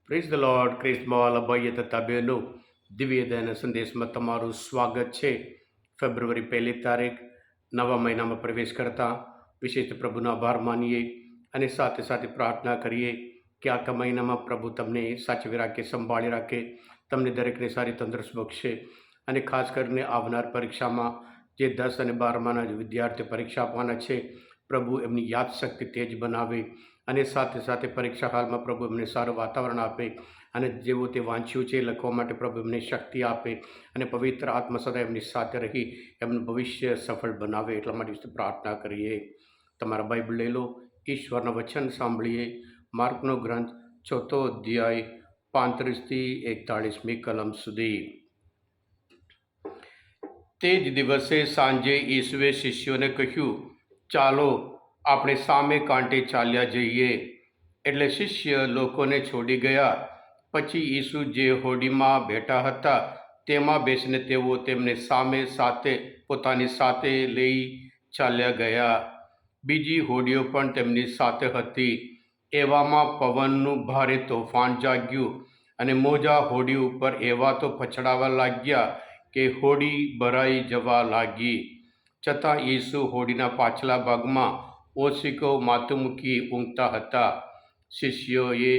Praise the lord. ક્રિસ્મોલ અભય તથા બહેનો, દિવ્ય દયાના સંદેશમાં તમારું સ્વાગત છે. ફેબ્રુઆરી 1 તારીખ, નવા મહિનામાં પ્રવેશ કરતા વિશેષ પ્રભુનો આભાર માનીએ અને સાથે સાથે પ્રાર્થના કરીએ કે આખા મહિનામાં પ્રભુ તમને સાચવી રાખે, સંભાળી રાખે, તમને દરેકને સારી તંદુરસ્ત બક્ષે અને ખાસ કરીને આવનાર પરીક્ષામાં જે 10 અને 12માના વિદ્યાર્થીઓ પરીક્ષા આપવાના છે, પ્રભુ એમની યાદશક્તિ તેજ બનાવે અને સાથે સાથે પરીક્ષા હાલમાં પ્રભુ એમને સારું વાતાવરણ આપે અને જેવું તે વાંચ્યું છે લખવા માટે પ્રભુ એમને શક્તિ આપે અને પવિત્ર આત્મા સદા એમની સાથે રહી એમનું ભવિષ્ય સફળ બનાવે. એટલા માટે પ્રાર્થના કરીએ. તમારા બાઇબલ લઈ લો, ઈશ્વરના વચન સાંભળીએ. માર્કનો ગ્રંથ 4થો અધ્યાય 35થી 41મી કલમ સુધી. તે જ દિવસે સાંજે ઈસુએ શિષ્યોને કહ્યું, ચાલો આપણે સામે કાંઠે ચાલ્યા જઈએ. એટલે શિષ્ય લોકોને છોડી ગયા. પછી ઈસુ જે હોડીમાં બેઠા હતા તેમાં બેસીને તેઓ તેમને સામે સાથે પોતાની સાથે લઈ ચાલ્યા ગયા. બીજી હોડીઓ પણ તેમની સાથે હતી. એવામાં પવનનું ભારે તોફાન જાગ્યું અને મોજા હોડી ઉપર એવા તો પછડાવા લાગ્યા કે હોડી ભરાઈ જવા લાગી. છતાં ઈસુ હોડીના પાછલા ભાગમાં ઓશીકો માથું મૂકી ઊંઘતા હતા. શિષ્યોએ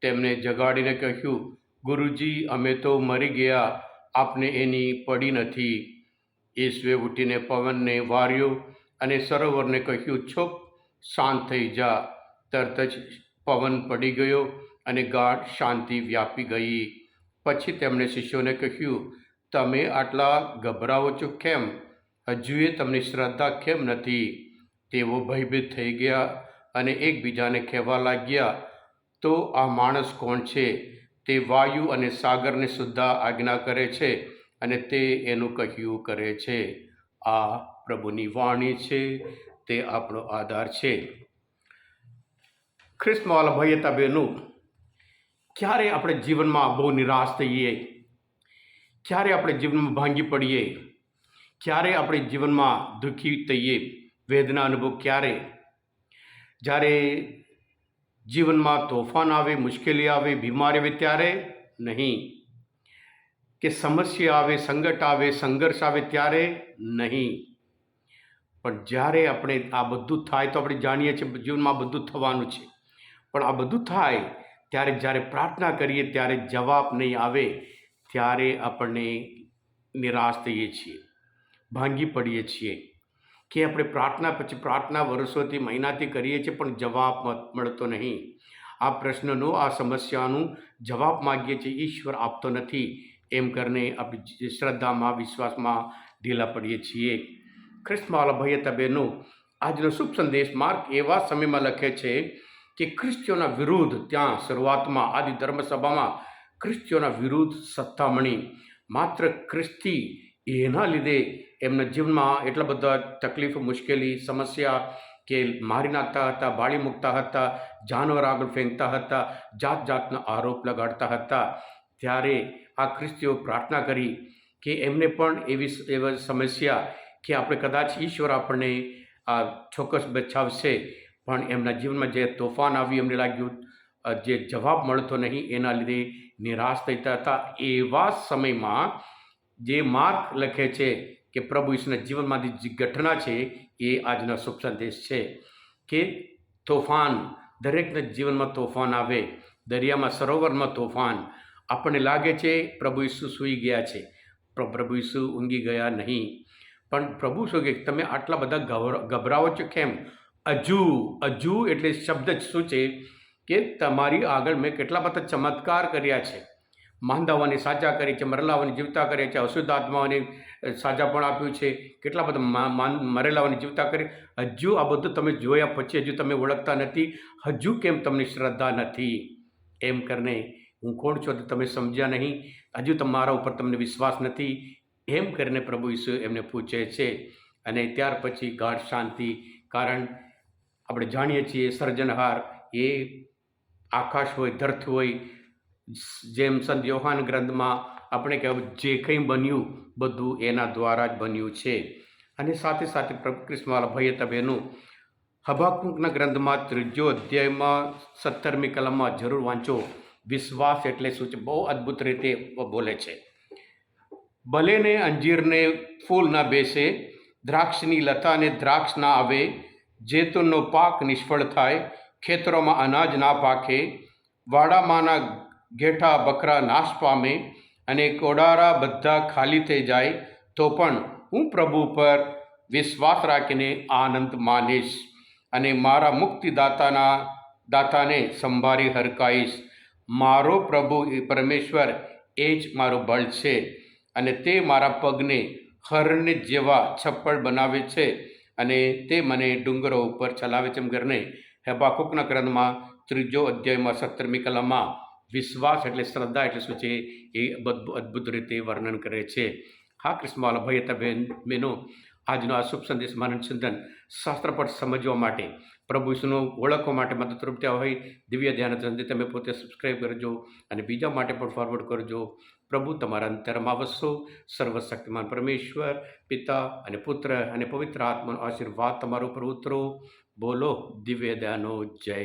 તેમને જગાડીને કહ્યું, ગુરુજી, અમે તો મરી ગયા, આપને એની પડી નથી. ઈસુએ ઉઠીને પવનને વાર્યો અને સરોવરને કહ્યું, ચૂપ, શાંત થઈ જા. તરત જ પવન પડી ગયો અને ગાઢ શાંતિ વ્યાપી ગઈ. પછી તેમણે શિષ્યોને કહ્યું, તમે આટલા ગભરાવો છો કેમ? હજુએ તમને શ્રદ્ધા કેમ નથી? તેઓ ભયભીત થઈ ગયા અને એકબીજાને કહેવા લાગ્યા, તો આ માણસ કોણ છે? તે વાયુ અને સાગરને સુદ્ધા આજ્ઞા કરે છે અને તે એનું કહ્યું કરે છે. આ પ્રભુની વાણી છે, તે આપણો આધાર છે. ખ્રિસ્તમાં ભયતા બહેનો, ક્યારે આપણે જીવનમાં બહુ નિરાશ થઈએ, ક્યારે આપણે જીવનમાં ભાંગી પડીએ, ક્યારે આપણે જીવનમાં દુઃખી થઈએ, વેદના અનુભવ ક્યારે? જ્યારે જીવનમાં તોફાન આવે, મુશ્કેલી આવે, બીમારી આવે ત્યારે નહીં, કે સમસ્યા આવે, સંકટ આવે, સંઘર્ષ આવે ત્યારે નહીં. પણ જ્યારે આપણે આ બધું થાય તો આપણે જાણીએ છીએ જીવનમાં આ બધું થવાનું છે. પણ આ બધું થાય ત્યારે જ્યારે પ્રાર્થના કરીએ ત્યારે જવાબ નહીં આવે ત્યારે આપણને નિરાશ થઈએ છીએ, ભાંગી પડીએ છીએ કે આપણે પ્રાર્થના પછી પ્રાર્થના વર્ષોથી મહિનાથી કરીએ છીએ પણ જવાબ મળતો નહીં. આ પ્રશ્નનો, આ સમસ્યાનું જવાબ માગીએ છીએ, ઈશ્વર આપતો નથી. એમ કરીને આપણી શ્રદ્ધામાં, વિશ્વાસમાં ઢીલા પડીએ છીએ. ખ્રિસ્તમાં ભયતા બહેનો, આજનો શુભ સંદેશ માર્ક એવા સમયમાં લખે છે કે ખ્રિસ્તીઓના વિરુદ્ધ ત્યાં શરૂઆતમાં આદિ ધર્મસભામાં ખ્રિસ્તીઓના વિરુદ્ધ સત્તામણી, માત્ર ખ્રિસ્તી એના લીધે એમના જીવનમાં એટલા બધા તકલીફ, મુશ્કેલી, સમસ્યા કે મારી નાખતા હતા, બાળી મૂકતા હતા, જાનવર આગળ ફેંકતા હતા, જાત જાતના આરોપ લગાડતા હતા. ત્યારે આ ખ્રિસ્તીઓ પ્રાર્થના કરી કે એમને પણ એવી સમસ્યા કે આપણે કદાચ ઈશ્વર આપણને આ ચોક્કસ બચાવશે, પણ એમના જીવનમાં જે તોફાન આવ્યું એમને લાગ્યું જે જવાબ મળતો નહીં, એના લીધે નિરાશ થતા હતા. એવા સમયમાં જે માર્ક લખે છે કે પ્રભુ ઈસુના જીવનમાંથી જે ઘટના છે એ આજનો શુભ સંદેશ છે કે તોફાન, દરેકના જીવનમાં તોફાન આવે. દરિયામાં, સરોવરમાં તોફાન. આપણને લાગે છે પ્રભુ ઈસુ સૂઈ ગયા છે, પ્રભુ ઈસુ ઊંઘી ગયા નહીં. પણ પ્રભુ શું કહે, તમે આટલા બધા ગભરાવો છો કેમ? હજુ એટલે શબ્દ જ શું છે કે તમારી આગળ મેં કેટલા બધા ચમત્કાર કર્યા છે. માંદાઓને સાજા કરી છે, મરેલાઓને જીવતા કર્યા છે, અશુદ્ધ આત્માઓને સાજા પણ આપ્યું છે, કેટલા બધા મરેલાઓને જીવતા કરી. હજુ આ બધું તમે જોયા પછી હજુ તમે ઓળખતા નથી, હજુ કેમ તમને શ્રદ્ધા નથી? એમ કરીને હું કોણ છું તો તમે સમજ્યા નહીં, હજુ તમારા ઉપર તમને વિશ્વાસ નથી, એમ કરીને પ્રભુ ઈસુ એમને પૂછે છે. અને ત્યાર પછી ગાઢ શાંતિ. કારણ આપણે જાણીએ છીએ સર્જનહાર એ આકાશ હોય, ધરતી હોય. જેમ સંત યોહાન ગ્રંથમાં આપણે કહેવાય જે કંઈ બન્યું બધું એના દ્વારા જ બન્યું છે. અને સાથે સાથે પ્રભુ ખ્રિસ્તમાં ભયતા બહેનો, હબાકુકના ગ્રંથમાં 3 અધ્યાયમાં 17મી કલમમાં જરૂર વાંચો વિશ્વાસ એટલે શું છે, બહુ અદ્ભુત રીતે બોલે છે. ભલે ને અંજીરને ફૂલ ના બેસે, દ્રાક્ષની લતાને દ્રાક્ષ ના આવે, જૈતૂનનો પાક નિષ્ફળ થાય, ખેતરોમાં અનાજ ના પાકે, વાડામાંના ઘેટા બકરા નાશ પામે અને કોડારા બધા ખાલી થઈ જાય, તો પણ હું પ્રભુ પર વિશ્વાસ રાખીને આનંદ માનીશ અને મારા દાતાને સંભાળી હરકાઈશ. મારો પ્રભુ પરમેશ્વર એ જ મારો બળ છે અને તે મારા પગને હરણ જેવા છપ્પડ બનાવે છે અને તે મને ડુંગરો ઉપર ચલાવે છે. એમ કરીને હબાકૂકના ગ્રંથમાં 3 અધ્યાયમાં 17મી કલમમાં વિશ્વાસ એટલે શ્રદ્ધા એટલે શું છે એ અદ્ભુત રીતે વર્ણન કરે છે. હા ક્રિસ્મવાલા ભાઈ હતા બહેનો, આજનો આ શુભ સંદેશ માનવ ચિંતન શાસ્ત્ર પર સમજવા માટે, પ્રભુ વિષ્ણુનું ઓળખવા માટે મદદરૂપ થયા હોય દિવ્ય ધ્યાન સંદેશ તમે પોતે સબસ્ક્રાઈબ કરજો અને બીજા માટે પણ ફોરવર્ડ કરજો. પ્રભુ તમારા અંતરમાં વસો. સર્વશક્તિમાન પરમેશ્વર પિતા અને પુત્ર અને પવિત્ર આત્માનો આશીર્વાદ તમારો પર ઉતરો. બોલો દિવ્ય ધ્યાનો જય.